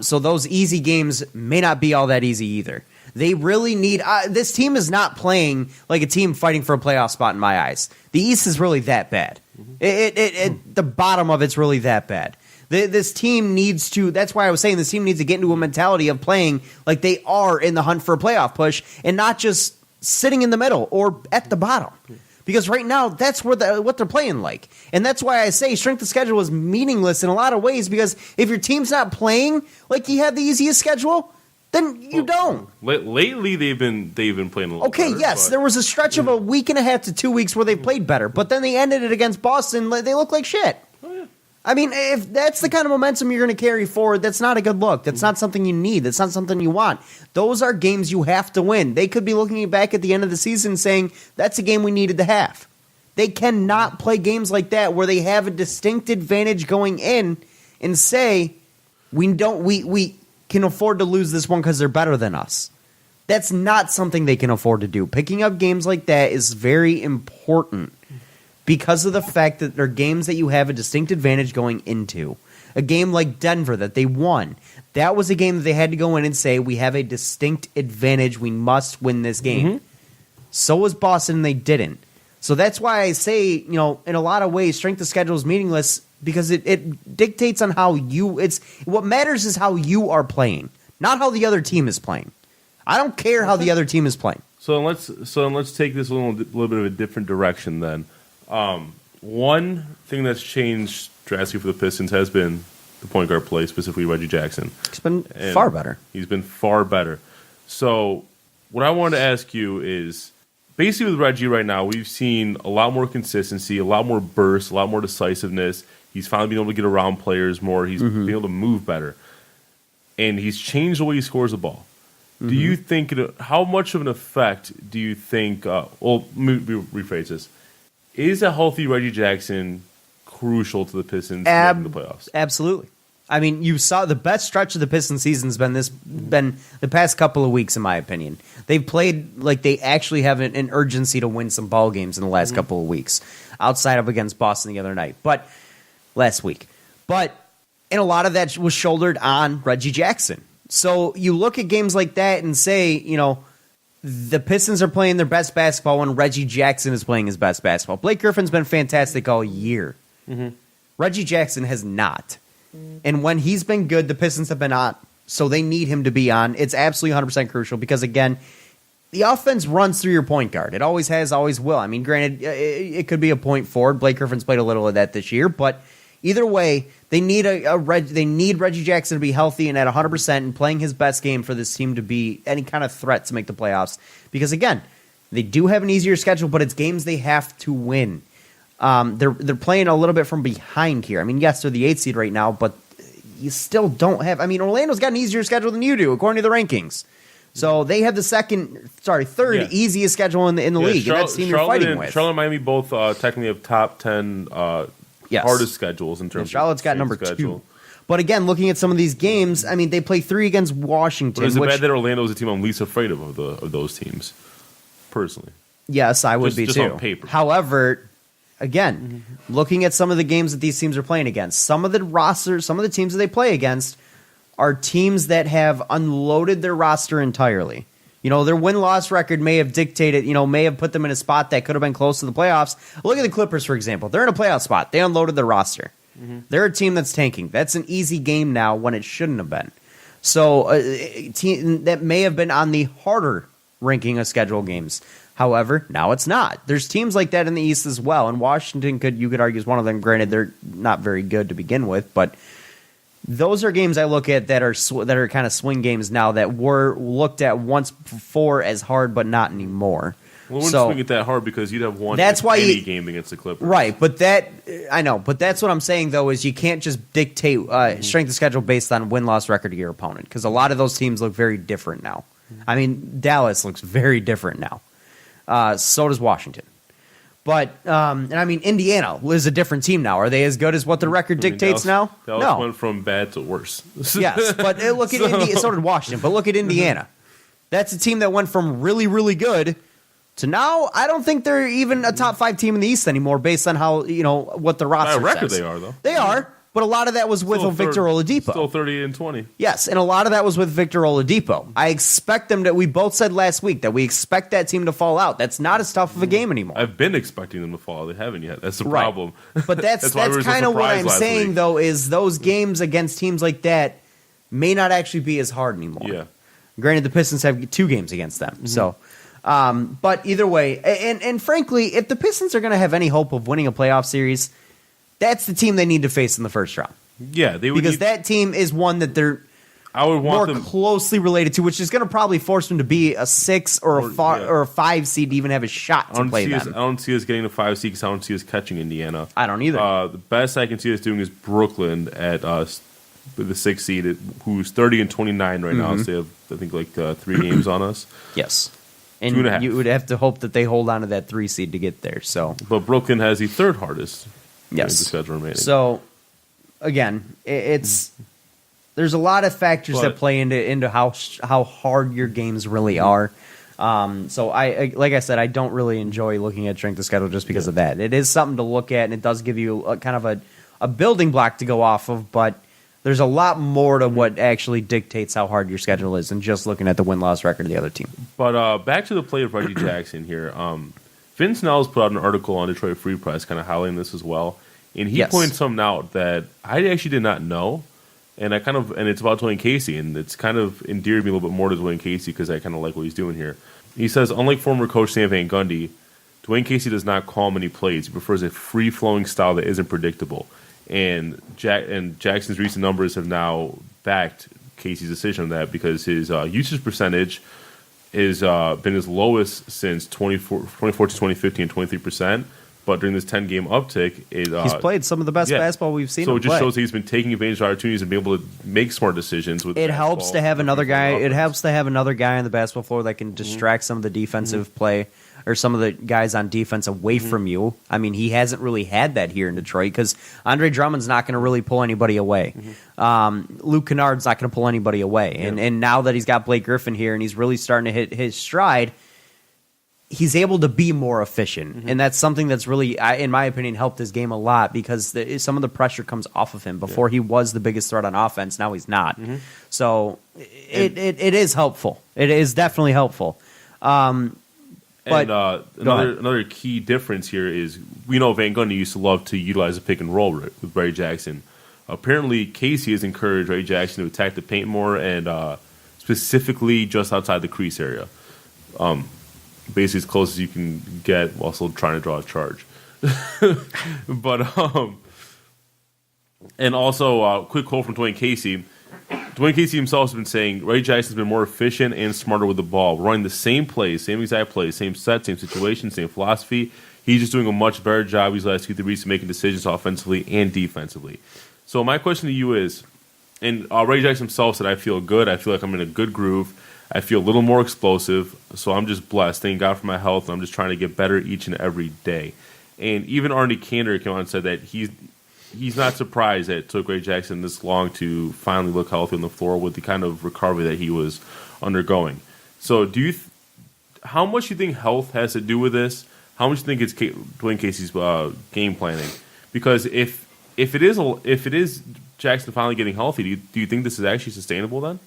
So those easy games may not be all that easy either. They really need this team is not playing like a team fighting for a playoff spot in my eyes. The East is really that bad. The bottom of it's really that bad. This team needs to. That's why I was saying this team needs to get into a mentality of playing like they are in the hunt for a playoff push and not just sitting in the middle or at the bottom. Because right now that's what they're playing like, and that's why I say strength of schedule is meaningless in a lot of ways. Because if your team's not playing like you have the easiest schedule, then you don't. Lately, they've been playing a little better. Yes, there was a stretch of a week and a half to 2 weeks where they played better, but then they ended it against Boston. They look like shit. Oh, yeah. I mean, if that's the kind of momentum you're going to carry forward, that's not a good look. That's not something you need. That's not something you want. Those are games you have to win. They could be looking back at the end of the season saying, that's a game we needed to have. They cannot play games like that where they have a distinct advantage going in and say, we can afford to lose this one because they're better than us. That's not something they can afford to do. Picking up games like that is very important because of the fact that they're games that you have a distinct advantage going into. A game like Denver that they won, that was a game that they had to go in and say, we have a distinct advantage. We must win this game. So was Boston, and they didn't. So that's why I say, in a lot of ways, strength of schedule is meaningless. Because it dictates on how what matters is how you are playing, not how the other team is playing. I don't care how the other team is playing. So let's take this a little bit of a different direction then. One thing that's changed drastically for the Pistons has been the point guard play, specifically Reggie Jackson. He's been far better. He's been far better. So what I wanted to ask you is, basically with Reggie right now, we've seen a lot more consistency, a lot more burst, a lot more decisiveness. He's finally been able to get around players more. He's been able to move better. And he's changed the way he scores the ball. Do you think, how much of an effect do you think, let me rephrase this. Is a healthy Reggie Jackson crucial to the Pistons making the playoffs. Absolutely. I mean, you saw the best stretch of the Pistons season's been the past couple of weeks, in my opinion. They've played like they actually have an urgency to win some ball games in the last couple of weeks, outside of against Boston the other night, but last week. And a lot of that was shouldered on Reggie Jackson. So you look at games like that and say, the Pistons are playing their best basketball when Reggie Jackson is playing his best basketball. Blake Griffin's been fantastic all year. Reggie Jackson has not. And when he's been good, the Pistons have been on. So they need him to be on. It's absolutely 100% crucial because, again, the offense runs through your point guard. It always has, always will. I mean, granted, it could be a point forward. Blake Griffin's played a little of that this year. But either way, they need they need Reggie Jackson to be healthy and at 100% and playing his best game for this team to be any kind of threat to make the playoffs. Because, again, they do have an easier schedule, but it's games they have to win. They're playing a little bit from behind here. I mean, yes, they're the 8th seed right now, but you still don't have. I mean, Orlando's got an easier schedule than you do, according to the rankings. So they have the third easiest schedule in the league, and that's the team you're fighting with. Charlotte and Miami both technically have top 10 hardest schedules in terms. Charlotte's got number schedule. 2. But again, looking at some of these games, I mean, they play 3 against Washington. But is it bad that Orlando is the team I'm least afraid of those teams, personally? Yes, I would be just too. On paper. However, again, looking at some of the games that these teams are playing against, some of the teams that they play against are teams that have unloaded their roster entirely. Their win-loss record may have dictated, may have put them in a spot that could have been close to the playoffs. Look at the Clippers, for example. They're in a playoff spot. They unloaded their roster. They're a team that's tanking. That's an easy game now when it shouldn't have been. So a team that may have been on the harder ranking of schedule games. However, now it's not. There's teams like that in the East as well, and Washington you could argue is one of them. Granted, they're not very good to begin with, but those are games I look at that are kind of swing games now that were looked at once before as hard, but not anymore. Well, we wouldn't swing it that hard because you'd have won any game against the Clippers. Right, but I know. But that's what I'm saying, though, is you can't just dictate strength of schedule based on win-loss record of your opponent because a lot of those teams look very different now. I mean, Dallas looks very different now. So does Washington. But, and I mean, Indiana is a different team now. Are they as good as what the record dictates now? Dallas went from bad to worse. Yes, but look at Indiana. So did Washington. But look at Indiana. That's a team that went from really, really good to now. I don't think they're even a top 5 team in the East anymore based on how, what the roster record says. they are, though. They are. But a lot of that was with Victor Oladipo. Still 30-20. Yes, and a lot of that was with Victor Oladipo. I expect them we both said last week that we expect that team to fall out. That's not as tough of a game anymore. I've been expecting them to fall out. They haven't yet. That's the problem. But that's kind of what I'm saying, though, is those games against teams like that may not actually be as hard anymore. Yeah. Granted, the Pistons have 2 games against them. So, but either way, and frankly, if the Pistons are going to have any hope of winning a playoff series, that's the team they need to face in the first round. Yeah, because that team is one that they're more closely related to, which is going to probably force them to be a 6 or a 5 seed to even have a shot to play them. I don't see us getting a 5 seed because I don't see us catching Indiana. I don't either. The best I can see us doing is Brooklyn at the 6 seed, who's 30-29 right now. So they have, I think, like 3 games on us. Yes. And you would have to hope that they hold on to that 3 seed to get there. But Brooklyn has the 3rd hardest. Yes. The schedule remaining. So, again, there's a lot of factors that play into how hard your games really are. So like I said, I don't really enjoy looking at strength of schedule just because of that. It is something to look at, and it does give you kind of a building block to go off of, but there's a lot more to what actually dictates how hard your schedule is than just looking at the win-loss record of the other team. But back to the play of Reggie Jackson here. Vince Nell's put out an article on Detroit Free Press kind of highlighting this as well. And he points something out that I actually did not know. And it's about Dwayne Casey. And it's kind of endeared me a little bit more to Dwayne Casey because I kind of like what he's doing here. He says, unlike former coach Stan Van Gundy, Dwayne Casey does not call many plays. He prefers a free-flowing style that isn't predictable. And Jackson's recent numbers have now backed Casey's decision on that because his usage percentage has been his lowest since 2014-2015, 23%. But during this 10-game uptick, he's played some of the best basketball we've seen. So it just shows that he's been taking advantage of opportunities and being able to make smart decisions. It helps to have another guy. It helps to have another guy on the basketball floor that can distract some of the defensive play. or some of the guys on defense away from you. I mean, he hasn't really had that here in Detroit because Andre Drummond's not going to really pull anybody away. Luke Kennard's not going to pull anybody away. And now that he's got Blake Griffin here and he's really starting to hit his stride, he's able to be more efficient. And that's something that's really, in my opinion, helped his game a lot because some of the pressure comes off of him. Before he was the biggest threat on offense, now he's not. So it is helpful. It is definitely helpful. But another key difference here is we know Van Gundy used to love to utilize a pick and roll with Reggie Jackson. Apparently, Casey has encouraged Reggie Jackson to attack the paint more and specifically just outside the crease area. Basically, as close as you can get while still trying to draw a charge. And also, quick quote from Dwayne Casey. Dwayne Casey himself has been saying Reggie Jackson's been more efficient and smarter with the ball. We're running the same plays, same exact plays, same set, same situation, same philosophy. He's just doing a much better job these last 2-3 weeks of making decisions offensively and defensively. So my question to you is, and Reggie Jackson himself said, I feel good. I feel like I'm in a good groove. I feel a little more explosive. So I'm just blessed. Thank God for my health. And I'm just trying to get better each and every day. And even Arnie Kander came out and said that he's not surprised that it took Reggie Jackson this long to finally look healthy on the floor with the kind of recovery that he was undergoing. So how much do you think health has to do with this? How much do you think it's Dwayne Casey's game planning? Because if it is Jackson finally getting healthy, do you think this is actually sustainable then?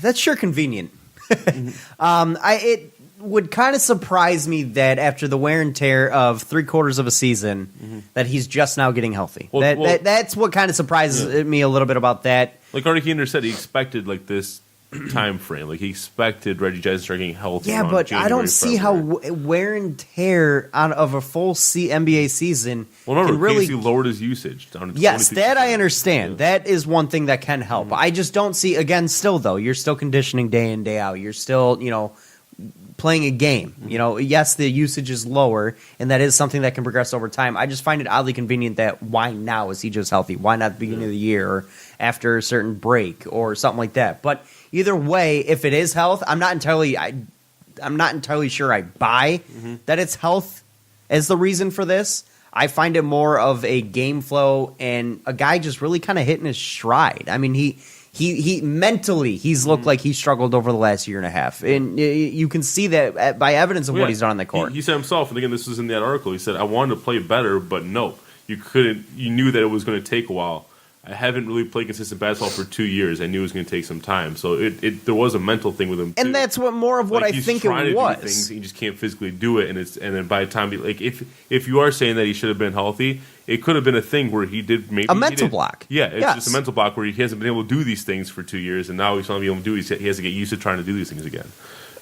That's sure convenient. It would kind of surprise me that after the wear and tear of 3/4 of a season, that he's just now getting healthy. That's what kind of surprises me a little bit about that. Like Arnie Kander said, he expected like this time frame. Like he expected Reggie Jackson to start getting healthy. Yeah, but January, I don't see how wear and tear of a full NBA season. Well, remember, can really Casey lowered his usage down to yes, 22%. that I understand. Yeah. That is one thing that can help. I just don't see. Again, still though, you're still conditioning day in day out. You're still playing a game. Yes, the usage is lower, and that is something that can progress over time. I just find it oddly convenient that why now is he just healthy? Why not at the beginning of the year or after a certain break or something like that? But either way, if it is health, I'm not entirely sure I buy that it's health as the reason for this. I find it more of a game flow and a guy just really kind of hitting his stride. I mean, he mentally he's looked like he struggled over the last year and a half, and you can see that by evidence of what he's done on the court. He said himself, and again, this was in that article. He said, "I wanted to play better, but no, you couldn't. You knew that it was going to take a while. I haven't really played consistent basketball for 2 years. I knew it was going to take some time. So there was a mental thing with him, and too. that's what more of what I think it was. Do things, he just can't physically do it, and then by the time if you are saying that he should have been healthy, it could have been a thing where he did maybe a mental block. Yeah, it's just a mental block where he hasn't been able to do these things for 2 years, and now he's finally able to do. He has to get used to trying to do these things again.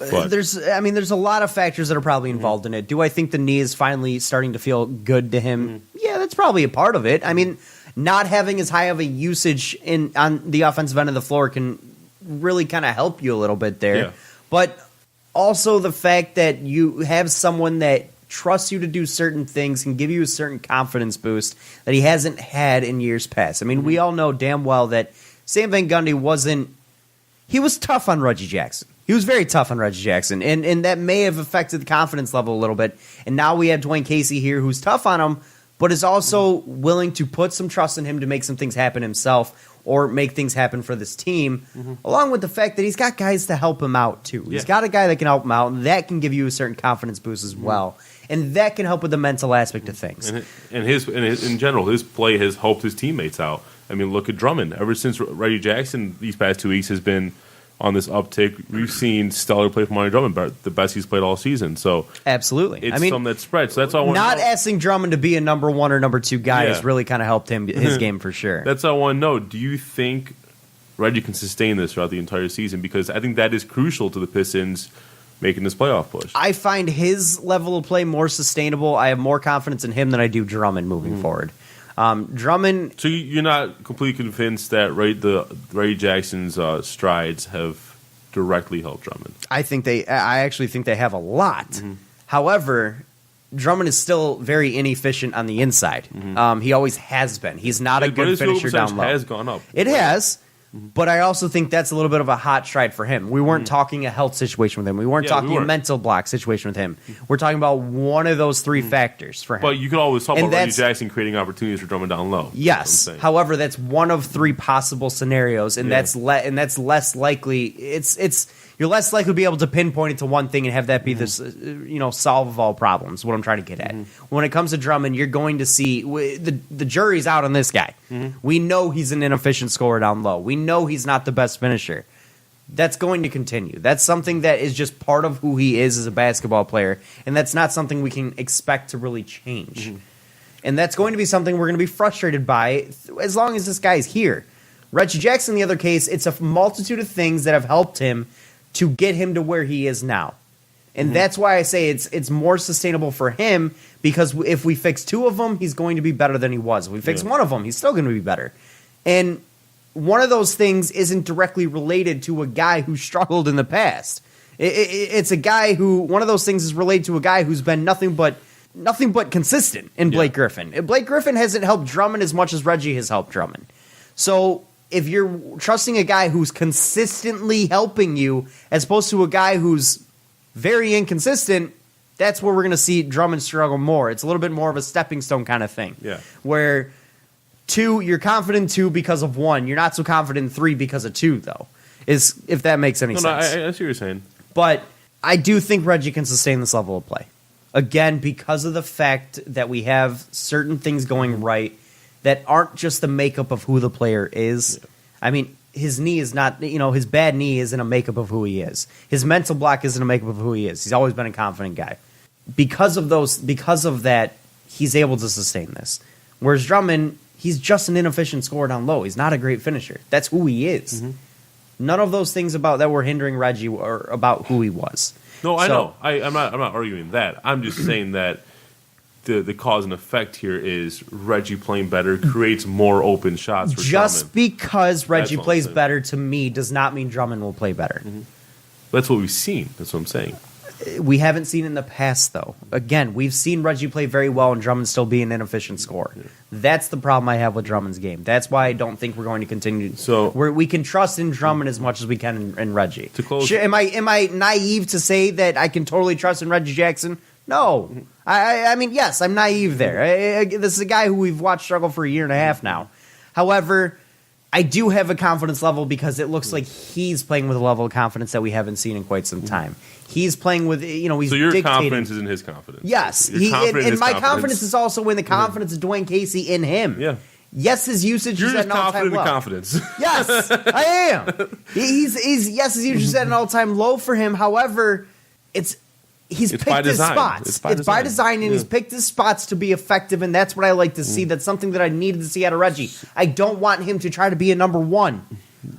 But there's a lot of factors that are probably involved in it. Do I think the knee is finally starting to feel good to him? Yeah, that's probably a part of it. I mean, not having as high of a usage on the offensive end of the floor can really kind of help you a little bit there. Yeah. But also the fact that you have someone that trusts you to do certain things can give you a certain confidence boost that he hasn't had in years past. I mean, we all know damn well that Sam Van Gundy he was tough on Reggie Jackson. He was very tough on Reggie Jackson, and that may have affected the confidence level a little bit. And now we have Dwayne Casey here who's tough on him, but is also willing to put some trust in him to make some things happen himself or make things happen for this team, along with the fact that he's got guys to help him out, too. He's got a guy that can help him out, and that can give you a certain confidence boost as well. And that can help with the mental aspect of things. And in general, his play has helped his teammates out. I mean, look at Drummond. Ever since Reggie Jackson these past 2 weeks has been on this uptick, we've seen stellar play from Andre Drummond, the best he's played all season. So absolutely, it's something that spreads. So that's all I want. Not asking Drummond to be a number one or number two guy has really kind of helped his game for sure. That's all I want to know. Do you think Reggie can sustain this throughout the entire season? Because I think that is crucial to the Pistons making this playoff push. I find his level of play more sustainable. I have more confidence in him than I do Drummond moving forward. Drummond. So you're not completely convinced that Reggie Jackson's strides have directly helped Drummond? I actually think they have a lot. However, Drummond is still very inefficient on the inside. He always has been. He's not a good finisher down low. Has gone up. It has, But I also think that's a little bit of a hot stride for him. We weren't talking a health situation with him. We weren't talking a mental block situation with him. We're talking about one of those three factors for him. But you could always talk about Reggie Jackson creating opportunities for Drummond down low. Yes. However, that's one of three possible scenarios, and that's less likely. You're less likely to be able to pinpoint it to one thing and have that be this, solve of all problems. What I'm trying to get at. When it comes to Drummond, you're going to see the jury's out on this guy. We know he's an inefficient scorer down low. We know he's not the best finisher. That's going to continue. That's something that is just part of who he is as a basketball player, and that's not something we can expect to really change. And that's going to be something we're going to be frustrated by as long as this guy's here. Reggie Jackson, in the other case, it's a multitude of things that have helped him to get him to where he is now. And that's why I say it's more sustainable for him, because if we fix two of them, he's going to be better than he was. If we fix one of them, he's still going to be better. And one of those things isn't directly related to a guy who struggled in the past. It's a guy who, one of those things is related to a guy who's been nothing but consistent in Blake Griffin. Blake Griffin hasn't helped Drummond as much as Reggie has helped Drummond. So if you're trusting a guy who's consistently helping you as opposed to a guy who's very inconsistent, that's where we're going to see Drummond struggle more. It's a little bit more of a stepping stone kind of thing. Yeah. Where two, you're confident in two because of one. You're not so confident in three because of two, though, if that makes any sense. No, I see what you're saying. But I do think Reggie can sustain this level of play. Again, because of the fact that we have certain things going right that aren't just the makeup of who the player is. Yeah. I mean, his knee is not, his bad knee isn't a makeup of who he is. His mental block isn't a makeup of who he is. He's always been a confident guy. Because of that, he's able to sustain this. Whereas Drummond, he's just an inefficient scorer down low. He's not a great finisher. That's who he is. None of those things about that were hindering Reggie are about who he was. No, I know. I'm not arguing that. I'm just saying that the cause and effect here is Reggie playing better creates more open shots for just Drummond. Because Reggie plays better to me does not mean Drummond will play better. That's what we've seen. That's what I'm saying. We haven't seen in the past, though. Again, we've seen Reggie play very well and Drummond still be an inefficient scorer. That's the problem I have with Drummond's game. That's why I don't think we're going to continue. So we can trust in Drummond as much as we can in Reggie. To close, am I naive to say that I can totally trust in Reggie Jackson? No. I mean, yes, I'm naive there. This is a guy who we've watched struggle for a year and a half now. However, I do have a confidence level because it looks like he's playing with a level of confidence that we haven't seen in quite some time. He's playing with, he's so your dictating. confidence is in his confidence. Yes. And my confidence is also in the confidence of Dwayne Casey in him. Yeah. Yes, his usage is at an all-time low. You're confident in confidence. Yes, I am. His usage is at an all-time low for him. However, He's picked his spots. It's by design, and he's picked his spots to be effective, and that's what I like to see. That's something that I needed to see out of Reggie. I don't want him to try to be a number one.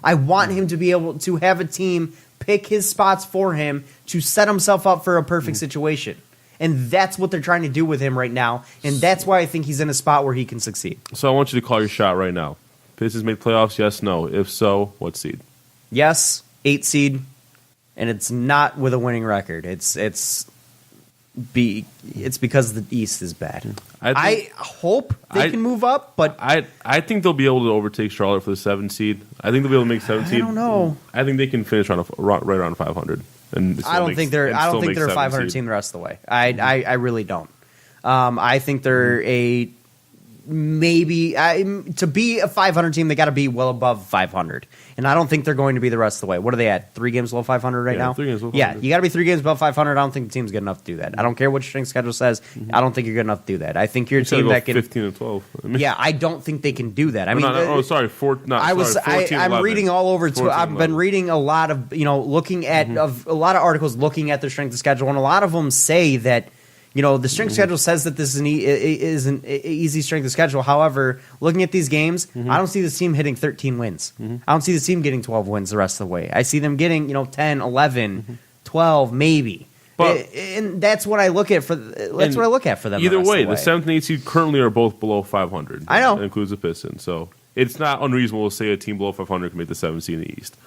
I want him to be able to have a team pick his spots for him to set himself up for a perfect situation. And that's what they're trying to do with him right now, and that's why I think he's in a spot where he can succeed. So I want you to call your shot right now. Pistons made playoffs, yes, no? If so, what seed? Yes, 8 seed. And it's not with a winning record. It's because the East is bad. I hope they can move up, but I think they'll be able to overtake Charlotte for the 7th seed. I think they'll be able to make 7th seed. I don't know. I think they can finish right around 500. And I don't think they're a 500 team the rest of the way. I really don't. I think they're a maybe to be a 500 team, they got to be well above 500, and I don't think they're going to be the rest of the way. What are they at? 3 games below 500 right now. 3 games below 500. Yeah, you got to be 3 games above 500. I don't think the team's good enough to do that. I don't care what your strength schedule says. I don't think you're good enough to do that. I think you're a team that can 15 and 12. I don't think they can do that. I mean, I'm reading all over. I've been reading a lot of looking at of a lot of articles looking at their strength of schedule, and a lot of them say that. The strength schedule says that this is an easy strength of schedule. However, looking at these games, I don't see this team hitting 13 wins. I don't see this team getting 12 wins the rest of the way. I see them getting 10, 11, 12, maybe. And that's what I look at for. That's what I look at for them. Either way, the 7th and 8th seed currently are both below 500. I know that includes the Pistons. So it's not unreasonable to say a team below 500 can make the 7th seed in the East.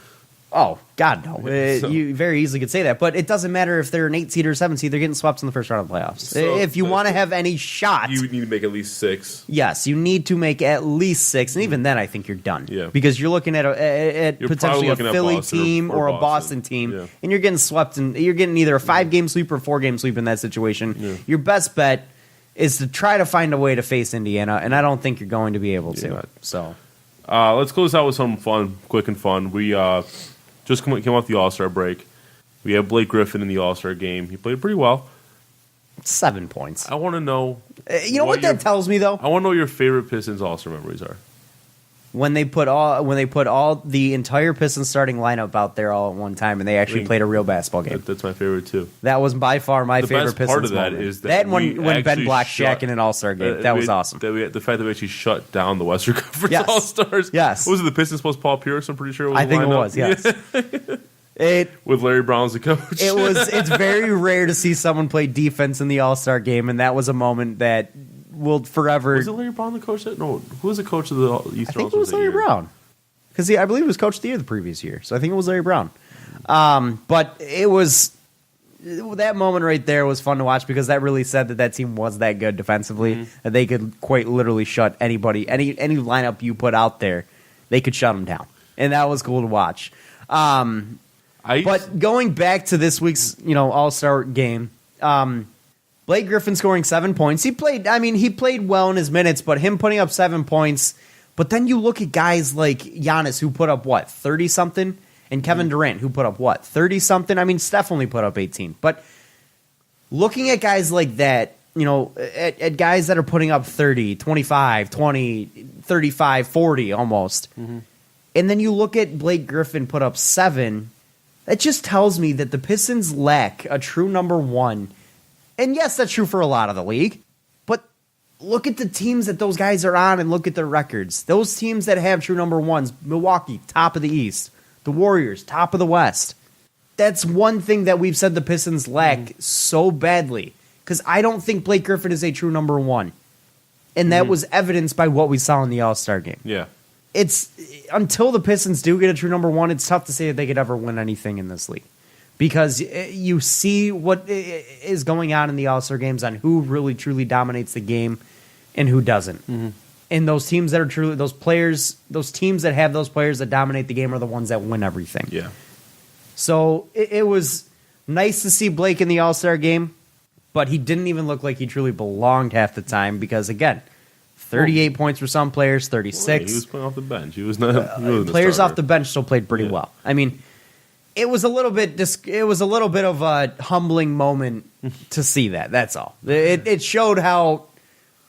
Oh, God, no. So- You very easily could say that. But it doesn't matter if they're an 8 seed or 7 seed. They're getting swept in the first round of the playoffs. So- If you want to have any shot, You need to make at least 6. yes, you need to make at least 6. And even then, I think you're done. Yeah. Because you're looking at You're potentially a probably looking at Philly Boston team or or a Boston. Boston team. Yeah. And you're getting swept. And you're getting either a 5-game sweep or a 4-game sweep in that situation. Yeah. Your best bet is to try to find a way to face Indiana. And I don't think you're going to be able to. Yeah. So, Let's close out with some fun, quick and fun. We just came off the All-Star break. We have Blake Griffin in the All-Star game. He played pretty well. 7 points. I want to know. You know what that tells me, though? I want to know what your favorite Pistons All-Star memories are. When they put all the entire Pistons starting lineup out there all at one time, and they actually played a real basketball game. That's my favorite too. That was by far my The favorite best Pistons part of that moment. is that we when Ben actually blocked shut- Shaq in an All-Star game. That was awesome. The fact that we actually shut down the Western Conference Yes. All-Stars. Yes. Was it the Pistons plus Paul Pierce? I'm pretty sure it was I think it the was, lineup? yes. With Larry Brown as the coach. It's very rare to see someone play defense in the All-Star game, and that was a moment that will forever. Was it Larry Brown the coach? No. Who was the coach of the Eastern I think it All-Stars was that Larry year? Brown. Because I believe he was coach of the year the previous year. So I think it was Larry Brown. But it was that moment right there was fun to watch because that really said that team was that good defensively that they could quite literally shut anybody, any lineup you put out there, they could shut them down. And that was cool to watch. But going back to this week's All-Star game, Blake Griffin scoring 7 points. He played well in his minutes, but him putting up 7 points. But then you look at guys like Giannis who put up, 30-something? And Kevin Durant who put up, 30-something? I mean, Steph only put up 18. But looking at guys like that, at guys that are putting up 30, 25, 20, 35, 40 almost, and then you look at Blake Griffin put up 7, that just tells me that the Pistons lack a true number 1. And yes, that's true for a lot of the league. Look at the teams that those guys are on and look at their records. Those teams that have true number 1s, Milwaukee, top of the East. The Warriors, top of the West. That's one thing that we've said the Pistons lack so badly. Because I don't think Blake Griffin is a true number 1. And that was evidenced by what we saw in the All-Star game. Yeah. It's until the Pistons do get a true number 1, it's tough to say that they could ever win anything in this league. Because you see what is going on in the All-Star games on who really truly dominates the game and who doesn't. And those teams that are truly those teams that have those players that dominate the game are the ones that win everything. Yeah. So it was nice to see Blake in the All-Star game, but he didn't even look like he truly belonged half the time because, again, 38 points for some players, 36. Well, he was playing off the bench. He was not. He wasn't a Players starter. off the bench still played pretty well. I mean, it was a little bit of a humbling moment to see that. That's all. It showed how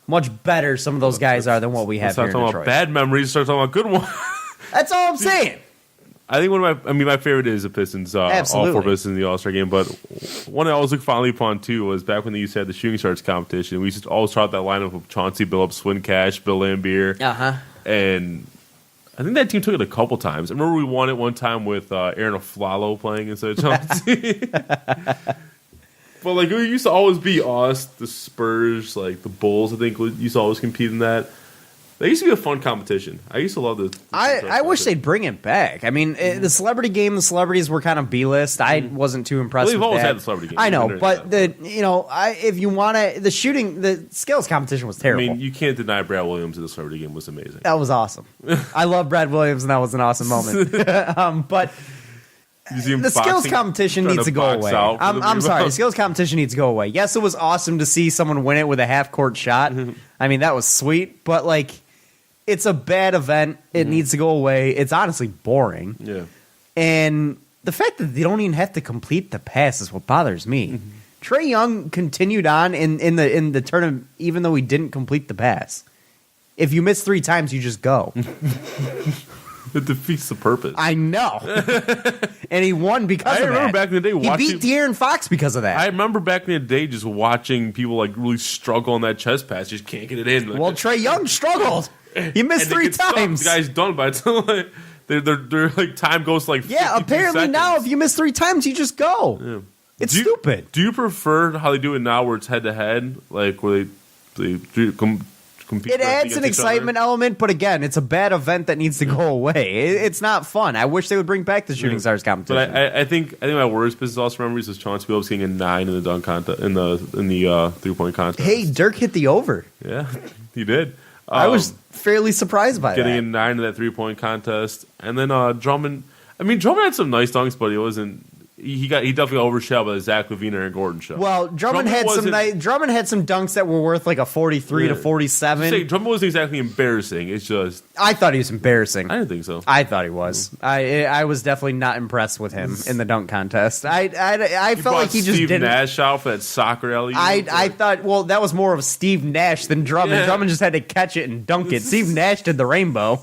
much better some of those guys are than what we have Start here in talking Detroit. about bad memories. Start talking about good ones. That's all I'm saying. I think my favorite is the Pistons. All Absolutely. 4 Pistons in the All-Star game. But one I always look fondly upon too was back when they used to have the shooting stars competition. We used to always try out that lineup of Chauncey Billups, Swin Cash, Bill Laimbeer, and I think that team took it a couple times. I remember we won it one time with Aaron Aflalo playing instead of Chauncey. But it used to always be us, the Spurs, the Bulls. I think used to always compete in that. That used to be a fun competition. I used to love the I wish they'd bring it back. I mean, the celebrity game, the celebrities were kind of B-list. I wasn't too impressed Well, they've with always that. had the celebrity game. I know, There's but that. if you want to, the skills competition was I terrible. mean, you can't deny Brad Williams in the celebrity game was amazing. That was awesome. I love Brad Williams, and that was an awesome moment. But You see him the skills boxing, competition trying needs to go box away. out for the I'm sorry. rebound. The skills competition needs to go away. Yes, it was awesome to see someone win it with a half-court shot. I mean, that was sweet. But, it's a bad event. It needs to go away. It's honestly boring. Yeah. And the fact that they don't even have to complete the pass is what bothers me. Trae Young continued on in the tournament even though he didn't complete the pass. If you miss 3 times, you just go. It defeats the purpose. I know. And he won because I of that. remember back in the day He watching. beat De'Aaron Fox because of that. I remember back in the day just watching people really struggle on that chest pass, just can't get it in. Well, Trae Young struggled. He missed and they 3 get stuck. times. The guy's done by the time their time goes to 52 apparently now if seconds. you miss 3 times, you just go. Yeah. It's stupid. Do you prefer how they do it now, where it's head to head, where they compete. It adds an excitement element, but again, it's a bad event that needs to go away. It's not fun. I wish they would bring back the Shooting Stars competition. But I think my worst Pistons also memories is Chauncey Billups getting a 9 in the dunk contest in the 3-point contest. Hey, Dirk hit the over. Yeah, he did. I was fairly surprised by getting that. a 9 in that 3-point contest, and then Drummond. I mean, Drummond had some nice dunks, but he wasn't. He definitely overshadowed by the Zach LaVine and Aaron Gordon show. Well, Drummond had some dunks that were worth like a 43 to 47. Drummond wasn't exactly embarrassing. It's just I thought he was embarrassing. I didn't think so. I thought he was. I was definitely not impressed with him in the dunk contest. I felt like he just Steve didn't. Nash out for that soccer alley. I thought, well, that was more of Steve Nash than Drummond. Yeah. Drummond just had to catch it and dunk it. Steve Nash did the rainbow.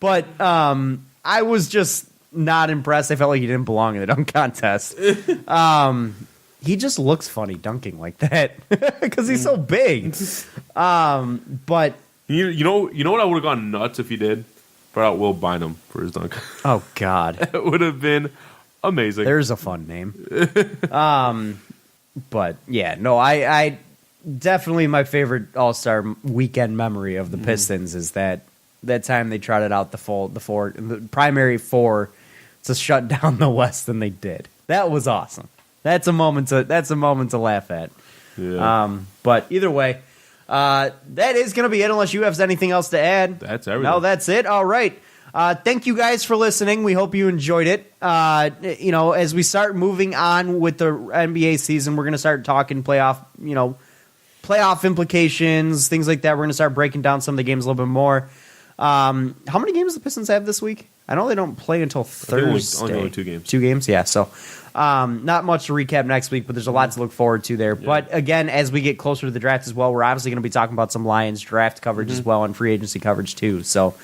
But I was just not impressed. I felt like he didn't belong in the dunk contest. He just looks funny dunking like that because he's so big. But you know what I would have gone nuts if he did? Brought out Will Bynum for his dunk. oh god, It would have been amazing. there's a fun name. But yeah, no, I definitely my favorite All-Star weekend memory of the Pistons is that time they trotted out the primary four to shut down the West, and they did. That was awesome. That's a moment to laugh at. Yeah. But either way, that is going to be it. Unless you have anything else to add. That's everything. No, that's it. All right. Thank you guys for listening. We hope you enjoyed it. As we start moving on with the NBA season, we're going to start talking playoff implications, things like that. We're going to start breaking down some of the games a little bit more. How many games do the Pistons have this week? I know they don't play until Thursday. Only 2 games. 2 games, yeah. So not much to recap next week, but there's a lot to look forward to there. Yeah. But again, as we get closer to the draft as well, we're obviously going to be talking about some Lions draft coverage as well and free agency coverage too. So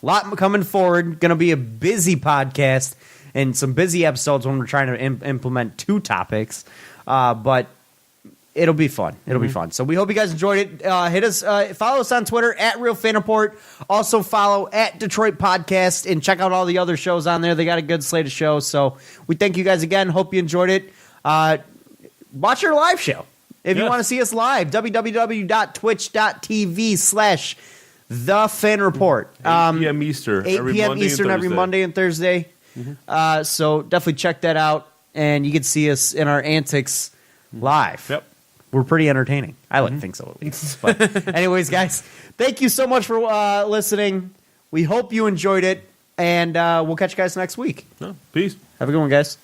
a lot coming forward. Going to be a busy podcast and some busy episodes when we're trying to implement 2 topics. But it'll be fun. It'll be fun. So we hope you guys enjoyed it. Hit us, follow us on Twitter at Real Fan Report. Also follow at Detroit Podcast and check out all the other shows on there. They got a good slate of shows. So we thank you guys again. Hope you enjoyed it. Watch our live show. If you want to see us live, www.twitch.tv/TheFanReport. 8 p.m. Eastern. 8 p.m. Eastern every Monday and Thursday. So definitely check that out. And you can see us in our antics live. Yep. We're pretty entertaining. I like to think so, at least. But anyways, guys, thank you so much for listening. We hope you enjoyed it, and we'll catch you guys next week. Peace. Have a good one, guys.